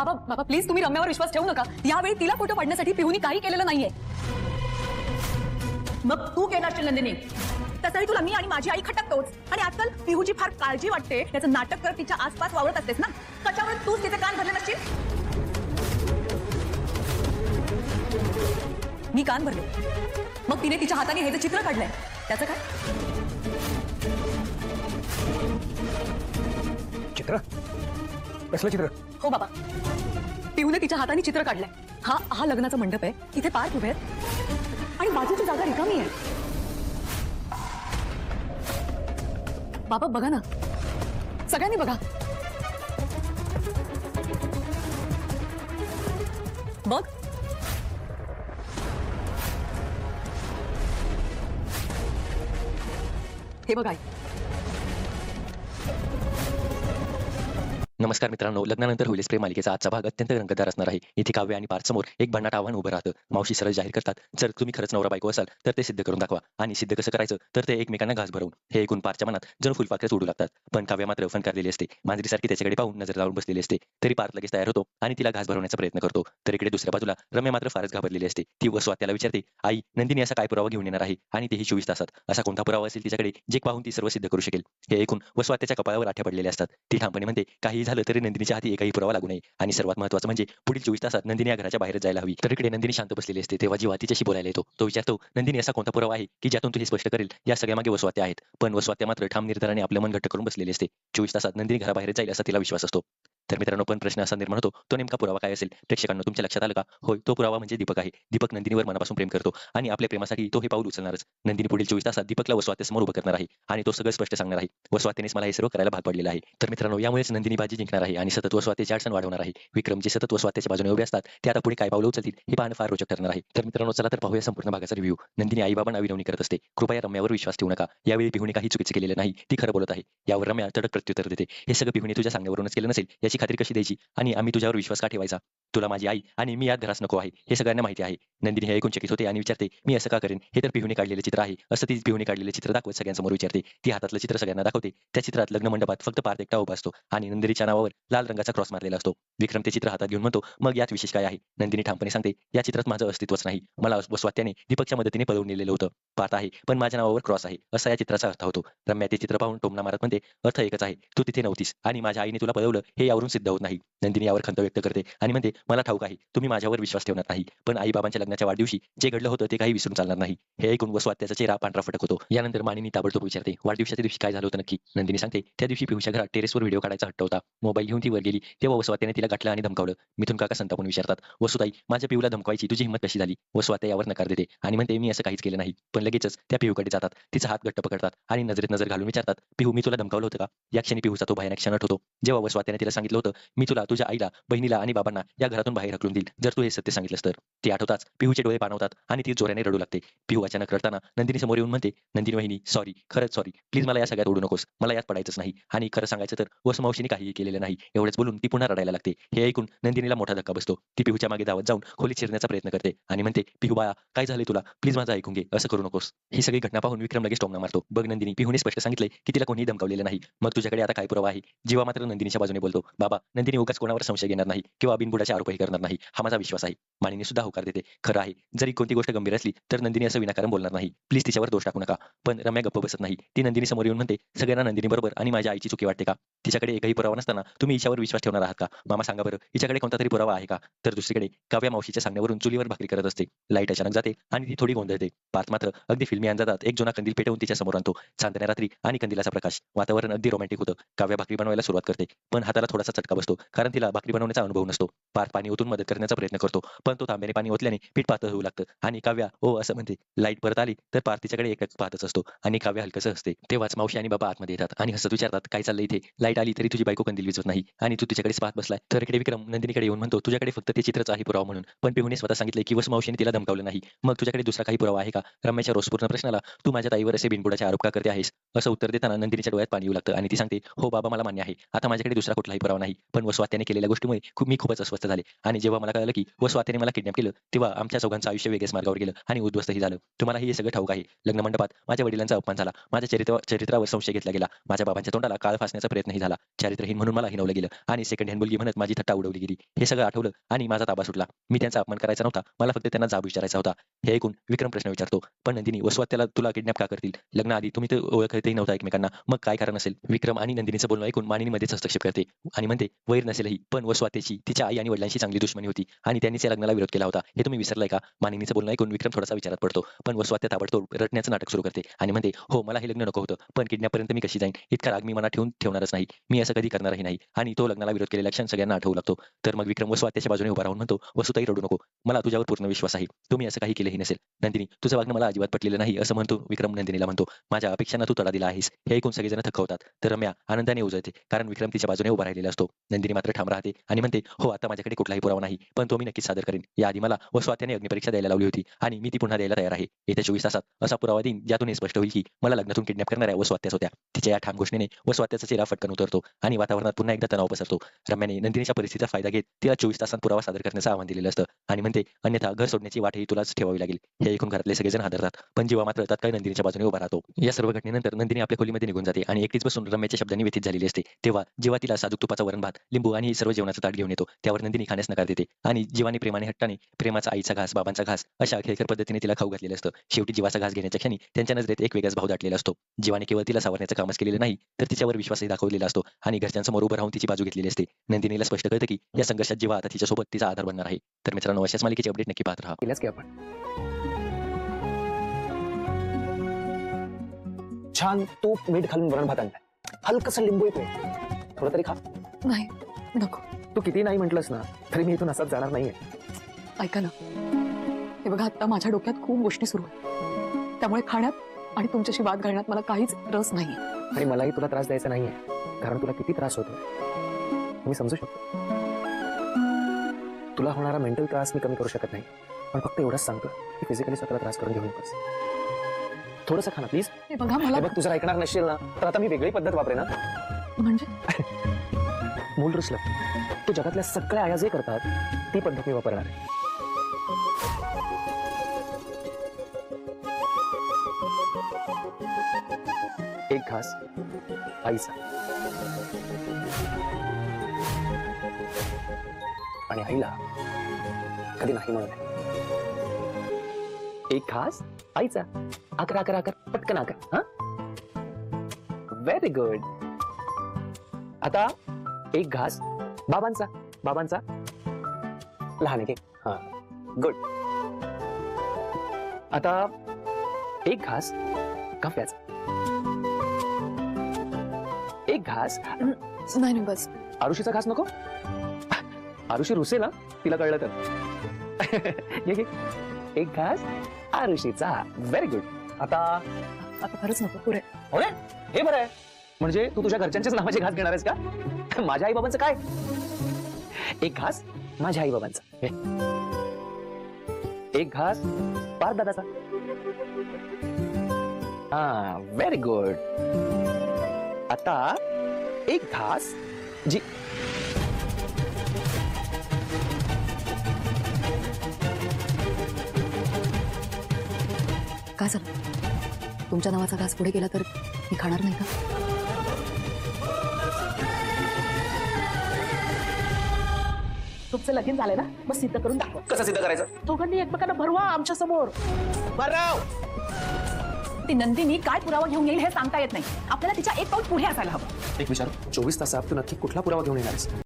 बाबा बाबा प्लीज तुम्ही रम्यावर विश्वास ठेवू नका. यावेळी तिला फोटो पाडण्यासाठी पिहूनी काही केलेलं नाहीये. मग तू केलं असेल नंदिनी. तसंही तुला मी आणि माझी आई खटकतोच. आणि आजकाल पिहूची फार काळजी वाटते. त्याचं नाटक कर तिच्या आसपास वावरत असतेस ना. कशावर तूच तिचे कान भरले नसशील. मी कान भरले. मग तिने तिच्या हाताने हे जे चित्र काढलंय त्याचं काय? चित्र? कसलं चित्र? हो बाबा, पिहूने तिच्या हाताने चित्र काढलंय. हा लग्नाचा मंडप आहे. इथे पार्क उभे आहेत आणि बाजूची जागा रिकामी आहे. बाबा बघा ना, सगळ्यांनी बघा. बघ. हे बघ आई. नमस्कार मित्रांनो, लग्नानंतर होईल प्रेम मालिकेचा आजचा भाग अत्यंत रंगतदार असणार आहे. इथे काव्य आणि पार्थ समोर एक भन्नाट आव्हान उभं राहतं. मावशी सरळ जाहीर करतात, जर तुम्ही खरंच नवरा बायको असाल तर ते सिद्ध करून दाखवा. आणि सिद्ध कसं करायचं तर ते एकमेकांना घास भरवून. हे ऐकून पार्थच्या मनात जणू फुलपाखरेच उडू लागतात. पण काव्य मात्र फणकारलेली असते. मांजरीसारखी त्याच्याकडे पाहून नजर लावून बसलेली असते. तरी पार्थ लगेच तयार होतो आणि तिला घास भरवण्याचा प्रयत्न करतो. तर इकडे दुसऱ्या बाजूला रम्या मात्र फारच घाबरलेली असते. ती स्वात्याला विचारते, आई नंदिनी असा काय पुरावा घेऊन येणार आहे आणि तेही 24 तासात? असा कोणता पुरावा असेल तिच्याकडे जे पाहून ती सर्व सिद्ध करू शकेल? हे ऐकून स्वात्याच्या कपाळावर आठ्या पडलेल्या असतात. ती ठामपणे म्हणते, काही झालं तरी नंदिनीच्या हाती एकही पुरावा लागू नये. आणि सर्वात महत्त्वाचं म्हणजे पुढील 24 तासात नंदिनी या घराच्या बाहेर जायला हवी. तर इकडे नंदिनी शांत बसलेली असते. तेव्हा जीवा तिच्याशी बोलायला येतो. तो विचारतो, नंदिनी असा कोणता पुरावा आहे की ज्यातून तू हे स्पष्ट करेल? या सगळ्यामागे वसवात्या आहेत. पण वसवात्या मात्र ठाम निर्धाराने आपलं मन घट्ट करून बसलेली असते. 24 तासात नंदिनी घराबाहेर जाईल असा तिला विश्वास असतो. तर मित्रांनो, पण प्रश्न असा निर्माण होतो, तो नेमका पुरावा काय असेल? प्रेक्षकांनो, तुमच्या लक्षात आलं का? होय, तो पुरावा म्हणजे दीपक आहे. दीपक नंदिनीवर मनापासून प्रेम करतो आणि आपल्या प्रेमासाठी तो हे पाऊल उचलणारच. नंदिनी पुढील 24 तासात दीपकला वसवात्यासमोर उभं करणार आहे आणि तो सगळं स्पष्ट सांगणार आहे. वसवात्यानेच मला हे सर्व करायला भाग पडलेलं आहे. तर मित्रांनो, यामुळेच नंदिनी बाजी जिंकणार आहे आणि सतत वसवात्याची अडचण वाढवणार आहे. विक्रम जे सतत वसवात्याच्या बाजूने उभे असतात ते आता पुढे काय पावलं उचलतील हे पाहणं फार रोचक ठरणार आहे. तर मित्रांनो, चला तर पाहूया संपूर्ण भागाचा रिव्ह्यू. नंदिनी आईबाबांना विनवणी करत असते, कृपया रम्यावर विश्वास ठेवू नका. यावेळी पिहूने काही चुकीचं केलेलं नाही, ती खरं बोलत आहे. यावर रम्या तडक प्रत्युत्तर देते, हे सगळं पिहूने तुझ्या सांगण्यावरूनच केलं नसेल याची खात्री कशी द्यायची? आणि आम्ही तुझ्यावर विश्वास का ठेवायचा? तुला माझी आई आणि मी यात घरास नको आहे हे सगळ्यांना माहिती आहे. नंदिनी हे ऐकून चकित होते आणि विचारते, मी असं का करेन? हे तर पिहूने काढलेले चित्र आहे. असं ती पिहूने काढलेले चित्र दाखवत सगळ्यांसमोर विचारते. ती हातातलं चित्र सगळ्यांना दाखवते. त्या चित्रात लग्न मंडपात फक्त पार्थ एकटा उभा असतो आणि नंदिनीच्या नावावर लाल रंगाचा क्रॉस मारलेला असतो. विक्रम ते चित्र हातात घेऊन म्हणतो, मग यात विशेष काय आहे? नंदिनी ठामपणे सांगते, या चित्रात माझं अस्तित्वच नाही. मला वसवात्याने दीपकच्या मदतीने पळवून नेलेलं होतं. पार्थ आहे पण माझ्या नावावर क्रॉस आहे असा या चित्राचा अर्थ होतो. रम्या ते चित्र पाहून टोमणा मारत म्हणते, अर्थ एकच आहे, तू तिथे नव्हतीस आणि माझ्या आईने तुला पळवलं हे यावरून सिद्ध होत नाही. नंदिनी यावर खंत व्यक्त करते आणि म्हणते, मला ठाऊक आहे तुम्ही माझ्यावर विश्वास ठेवणार नाही, पण आई बाबांच्या लग्नाच्या वाढदिवशी जे घडलं होतं ते काही विसरून चालणार नाही. हे ऐकून वसवात्याचा चेहरा पांढरा फटक होतो. यानंतर मानिनी ताबडतोब विचारते, वाढदिवसाच्या दिवशी काय झालं होतं नक्की? नंदिनी सांगते, त्या दिवशी पिहूच्या घरात टेरेसवर व्हिडिओ काढायचा हट्ट होता. मोबाईल घेऊन ती वर गेली तेव्हा वसवात्याने तिला गाठलं आणि धमकावलं. मिथुन काका संतापून विचारतात, वसुताई माझ्या पिहूला धमकावायची तुझी हिंमत कशी झाली? वसवात्या यावर नकार देते आणि म्हणते, मी असं काहीच केलं नाही. पण लगेचच त्या पिहूकडे जातात, तिचा हात घट्ट पकडतात आणि नजरेत नजर घालून विचारतात, पिहू मी तुला धमकावलं होतं का? या क्षणी पिहूचा तो भयानक क्षण होतो जेव्हा वसवात्याने तिला सांगितलं होतं, मी तुला तुझ्या आईला, बहिणीला आणि बाबांना या घरातून बाहेर हकलून देईल जर तू हे सत्य सांगितलंस तर. ती आठवताच पिहूचे डोळे पाणवतात आणि ती जोराने रडू लागते. पिहू अचानक रडताना नंदिनी समोर येऊन म्हणते, नंदिनी वहिनी सॉरी, खरंच सॉरी, प्लीज मला या सगळ्यात ओढू नकोस. मला यात पडायचंच नाही आणि खरं सांगायचं तर वसुमावशीने काहीही केलेलं नाही. एवढंच बोलून ती पुन्हा रडायला लागते. हे ऐकून नंदिनीला मोठा धक्का बसतो. ती पिहूच्या मागे धावत जाऊन खोलीत शिरण्याचा प्रयत्न करते आणि म्हणते, पिहू बाळा काय झाले तुला? प्लीज माझं ऐकून घे, असं करू नकोस. ही सगळी घटना पाहून विक्रम लगेच टोमणा मारतो, बघ नंदिनी, पिहूने स्पष्ट सांगितलंय की तिला कोणीही धमकावलेलं नाही. मग तुझ्याकडे आता काय पुरावा आहे? जीवा मात्र नंदिनीच्या बाजूने बोलतो, बाबा नंदिनी उगाच कोणावर संशय घेणार नाही किंवा बिनबुडाचे आरोपही करणार नाही, हा माझा विश्वास आहे. मानिनी सुद्धा होकार देते, खरं आहे, जरी कोणती गोष्ट गंभीर असली तर नंदिनी असं विनाकारण बोलणार नाही. प्लीज तिच्यावर दोष टाकू नका. पण रम्या गप्प बसत नाही. ती नंदिनी समोर येऊन म्हणते, सगळ्यांना नंदिनी बरोबर आणि माझ्या आईची चुकी वाटते का? तिच्याकडे एकही पुरावा नसताना तुम्ही हिच्यावर विश्वास ठेवणार आहात का? मामा सांगा बरं, हिच्याकडे कोणता तरी पुरावा आहे का? तर दुसरीकडे काव्या मावशीच्या सांगण्यावरून चुलीवर भाकरी करत असते. लाईट अचानक जाते आणि ती थोडी गोंधळते. पार्थ मात्र अगदी फिल्मी अंदाजात एक जुना कंदील पेटवून तिच्या समोर आणतो. चांदण्या रात्री आणि कंदिलाचा प्रकाश, वातावरण अगदी रोमॅन्टिक होतं. काव्या भाकरी बनवायला सुरुवात करते पण हाताला थोडासा चटका बसतो कारण तिला भाकरी बनवण्याचा अनुभव नसतो. पार्थ पाणी ओतून मदत करण्याचा प्रयत्न करतो पण तो तांब्याने पाणी ओतल्याने पीठ पातळ होऊ लागतं आणि काव्या ओ असं म्हणते. लाईट परत आली तर पार्थ तिच्याकडे एकच पाहतच असतो आणि काव्या हलकसं असते. तेव्हाच मावशी आणि बाबा आतमध्ये येतात आणि हसत विचारतात, काय चाललंय इथे? लाईट आली तरी तुझी बायको कंदील विझवत नाही आणि तू तिच्याकडेच पाहत बसलाय. तर इकडे विक्रम नंदिनीकडे येऊन म्हणतो, तुझ्याकडे फक्त ते चित्रच आहे पुरावा म्हणून, पण पिहूने स्वतः सांगितले की वसुमावशीने तिला धमकावलं नाही. मग तुझ्याकडे दुसरा काही पुरावा आहे का? रम्याच्या रोषपूर्ण प्रश्नाला तू माझ्या ताईवर असे बिनबुडाचे आरोप का करते आहेस असं उत्तर देताना नंदिनीच्या डोळ्यात पाणी येऊ लागतं आणि ती सांगते, हो बाबा मला मान्य आहे, आता माझ्याकडे दुसरा कुठलाही पुरावा नाही, पण वसवात्याने केलेल्या गोष्टीमुळे मी खूपच अस्वस्थ झाले झाले आणि जेव्हा मला कळलं की व स्वातीने मला किडनॅप केलं तेव्हा आमच्या चौघांचं आयुष्य वेगळ्याच मार्गावर गेलं आणि उद्ध्वस्तही झालं. तुम्हालाही हे सगळं ठाऊक आहे. लग्न मंडपात माझ्या वडिलांचा अपमान झाला. माझ्या चरित्रावर संशय घेतला गेला. माझ्या बाबांच्या तोंडाला काळ फासण्याचा प्रयत्नही झाला. चारित्रहीन म्हणून मला हिणवलं गेलं आणि सेकंड हँड मुलगी म्हणत माझी थट्टा उडवली गेली. हे सगळं आठवलं आणि माझा ताबा सुटला. मी त्यांचा अपमान करायचा नव्हता. मला फक्त त्यांना जाब विचारायचा होता. हे ऐकून विक्रम प्रश्न विचारतो, पण नंदिनी व स्वात्याला तुला किडनॅप का करतील? लग्नाआधी तुम्ही तर ओळखतही नव्हता एकमेकांना, मग काय कारण असेल? विक्रम आणि नंदिनीचं बोलणं ऐकून मानिनी मध्येच हस्तक्षेप करते आणि म्हणते वैर नसेलही, पण व स्वात्याची तिच्या आई आणि वडिलांशी चांगली दुश्मनी होती आणि त्यांनीच या लग्नाला विरोध केला होता. हे तुम्ही विसरलाय का? मानिनीचं बोलणं ऐकून विक्रम थोडासा विचारात पडतो, पण व स्वात्या ताबडतोब रटण्याचं नाटक सुरू करते आणि म्हणते हो मला हे लग्न नको होतं, पण किडनॅपपर्यंत मी कशी जाईन? इतका राग मी मनात ठेवणारच नाही. मी असं कधी करणारही नाही. आणि तो लग्नाला विरोध केलेला क्षण सगळ्यांना आठवू लागतो. तर मग विक्रम व स्वात्याच्या बाजूने उभा राहून म्हणतो वसुताई रडू नको, मला तुझ्यावर पूर्ण विश्वास आहे. तुम्ही असं काही केलंही नसेल. नंदिनी तुझं वागणं मला अजिबात पटलेलं नाही असं म्हणतो विक्रम नंदिनीला म्हणतो. माझ्या अपेक्षांना तू तडा दिला आहेस. हे ऐकून सगळेजण थकवतात. तर रम्या आनंदाने उजळते कारण विक्रम तिच्या बाजूने उभा राहिलेला असतो. नंदिनी मात्र ठाम राहते आणि म्हणते हो आता माझ्याकडे कुठलाही पुरावा नाही, पण तो मी नक्कीच सादर करेन. याआधी मला व स्वात्याने अग्निपरीक्षा द्यायला लावली होती आणि मी ती पुन्हा द्यायला तयार आहे. येत्या 24 तासात असा पुरावा देईन ज्यातून हे स्पष्ट होईल की मला लग्नातून किडनॅप करणाऱ्या व स्वात्याच होत्या. तिच्या या ठाम घोषणेने व स्वात्याचा चेहरा फटकन उतरतो आणि वातावरणात पुन्हा एकदा तणाव पसरतो. रम्याने नंदिनीच्या परिस्थितीचा फायदा घेत तिला 24 तासांत पुरावा सादर करण्याचं आव्हान दिलेलं असतं आणि म्हणते अन्यथा घर सोडण्याची वाटही तुलाच ठेवावी लागेल. हे ऐकून घरातले सगळेजण हादरतात, पण जीवा मात्र तात्काळ नंदिनीच्या बाजूने उभा राहतो. या सर्व घटनेनंतर नंदिनी आपल्या खोलीमध्ये निघून जाते आणि एकटीच बसून रम्याच्या शब्दांनी व्यथित झालेली असते. तेव्हा जेव्हा तिला साजूक तुपाचा वरण भात, लिंबू आणि हे सर्व जेवणाचं ताट घेऊन येतो त्यावर नंदिनी खाण्यास नकार देते आणि जीवाने प्रेमाने हट्टाने प्रेमाचा आईचा घास, बाबांचा घास अशा खेळकर पद्धतीने तिला खाऊ घातलेलं असतं. शेवटी जीवाचा घास घेण्याच्या क्षणी त्यांच्या नजरेत एक वेगळाच भाव दाटलेला असतो. जीवाने केवळ तिला सावरण्याचं कामच केलेलं नाही, तर तिच्यावर विश्वासही दाखवलेला असतो आणि घरच्यांसमोर उभं राहून तिची बाजू घेतलेली असते. नंदिनीला स्पष्ट कळतं की या संघर्षात जीवा आता तिच्यासोबत तिचा आधार बनणार आहे. तर मित्रांनो अशाच मालिकेचे अपडेट नक्की पाहत राहा. केलंच की आपण छान तूप मीठ घालून वरण भात आणलाय. हलकसं लिंबू येतोय, थोडं तरी खा. नाही नको. तू किती नाही म्हटलंस ना तरी मी इथून असाच जाणार नाहीये. ऐका ना, हे बघा आता माझ्या डोक्यात खूप गोष्टी सुरू आहेत, त्यामुळे खाण्यात आणि तुमच्याशी वाद घालण्यात मला काहीच रस नाही. आणि मलाही तुला त्रास द्यायचा नाहीये, कारण तुला किती त्रास होतो मी समजू शकतो. तुला होणारा मेंटल त्रास मी कमी करू शकत नाही, पण फक्त एवढंच सांगतो की फिजिकली स्वतःला त्रास करून घेऊ नकोस. थोडंसं खा ना प्लीज. हे बघा मला बघ तू जर ऐकणार नसेल ना तर आता मी वेगळी पद्धत वापरेन ना. म्हणजे मूल रुसलं तू जगातल्या सगळ्या आया जे करतात ती पद्धत मी वापरणार आहे. एक घास आईचा आणि आईला कधी नाही म्हणून. एक घास आईचा. आकर आकर आकर पटकन आकर. हा व्हेरी गुड. आता एक घास बाबांचा. बाबांचा लहान एक. हा गुड. आता एक घास काफ्याचा. एक घास नाही नाही बस. आरुषीचा घास नको. आरुषी रुसे ना तिला कळलं तर. ये घे. एक घास आरुषीचा. Very good. आता आता खरंच नको पुरे. हो रे हे बरं आहे. म्हणजे तू तुझ्या घरच्यांच्याच नावाचे घास घेणार आहेस का? माझ्या आई बाबांचं काय? एक घास माझ्या आई बाबांचा. एक घास पार्थ दादाचा. हा व्हेरी गुड. आता एक घास जी. काय झालं? तुमच्या नावाचा घास पुढे गेला तर मी खाणार नाही का? तुमचं लगीन झालंय ना, मग सिद्ध करून दाखवा. कसं सिद्ध करायचं? दोघांनी एकमेकांना भरवा आमच्या समोर. ती नंदिनी काय पुरावा घेऊन येईल हे सांगता येत नाही. आपल्याला तिच्या एक पाऊल पुढे असायला हवं. एक विचार 24 तासात तू नक्की कुठला पुरावा घेऊन येणार आहेस?